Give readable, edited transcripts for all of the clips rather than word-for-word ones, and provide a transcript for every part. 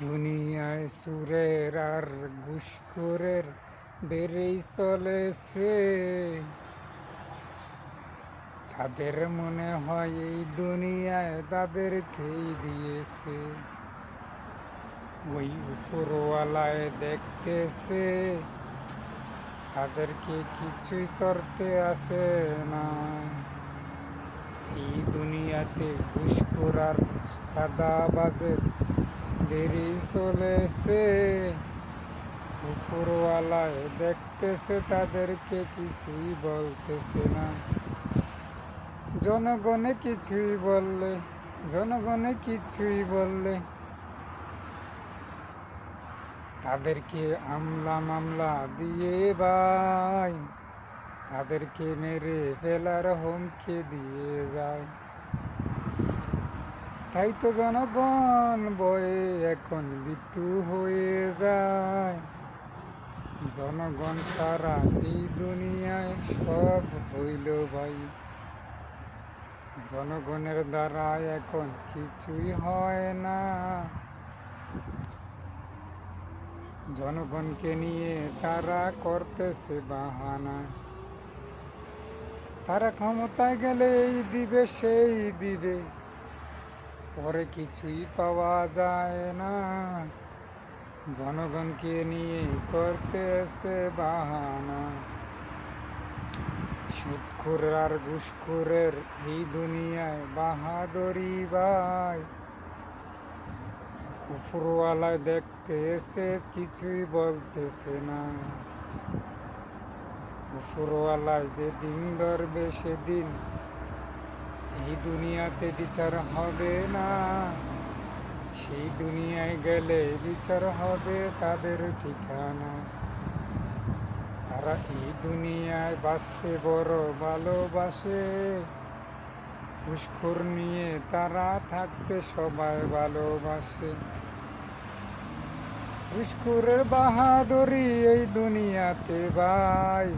দুনিয়ায় সুরের আর ঘুষখোরের বেড়েই চলেছে। তাদের মনে হয় এই দুনিয়ায় তাদেরকেই দিয়েছে। ওই উপরওয়ালায় দেখতেছে তাদেরকে কিছুই করতে আসে না। এই দুনিয়াতে ঘুষখোর আর সাদাবাজের বেড়েই চলেছে। উপরওয়ালায় দেখতেছে তাদেরকে কিছুই বলতেছে না। জনগণে কিছুই বললে তাদেরকে আমলা মামলা দিয়ে ভাই তাদেরকে মেরে ফেলার হুমকি দিয়ে যায়। তাই তো জনগণ ভয়ে এখন মৃত্যু হয়ে যায়। জনগণ সারা এই দুনিয়ায় সব হইল ভাই। জনগণের দ্বারা এখন কিছুই হয় না। জনগণকে নিয়ে তারা করতেছে বাহানা। তারা ক্ষমতায় গেলে এই দিবে সেই দিবে, পরে কিছুই পাওয়া যায় না। জনগণকে নিয়ে করতেছে বাহানা। সুদখোর আর ঘুষখোরের এই দুনিয়ায় বাহাদুরি ভাই। উপরওয়ালায় দেখতে এসে কিছুই বলতেছে না। উপরওয়ালায় যে দিন ধরবে সেদিন এই দুনিয়াতে বিচার হবে না। সেই দুনিয়ায় গেলে বিচার হবে তাদের ঠিকানা। তারা এই দুনিয়ায় বাঁচতে বড় ভালোবাসে। ঘুষখোর নিয়ে তারা থাকতে সবাই ভালোবাসে। ঘুষখোরের বাহাদুরি এই দুনিয়াতে ভাই,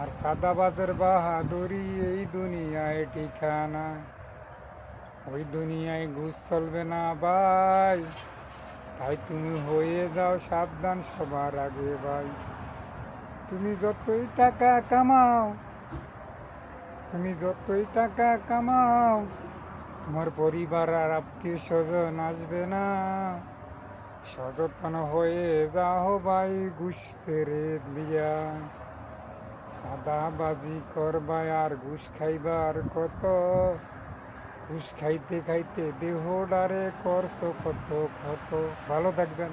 আর সাদাবাজের বাহাদুরি এই দুনিয়ায় ঠিকানা। ওই দুনিয়ায় ঘুষ চলবে না ভাই, তাই তুমি হয়ে যাও সাবধান সবার আগে ভাই। তুমি যতই টাকা কামাও তোমার পরিবার আর আত্মীয় স্বজন আসবে না। সচেতন হয়ে যাও ভাই, ঘুষ ছেড়ে দিয়া। সাদাবাজি করবাই আর ঘুষ খাইবার কত। ঘুষ খাইতে খাইতে দেহডারে করছো কত ক্ষত। ভালো থাকবেন।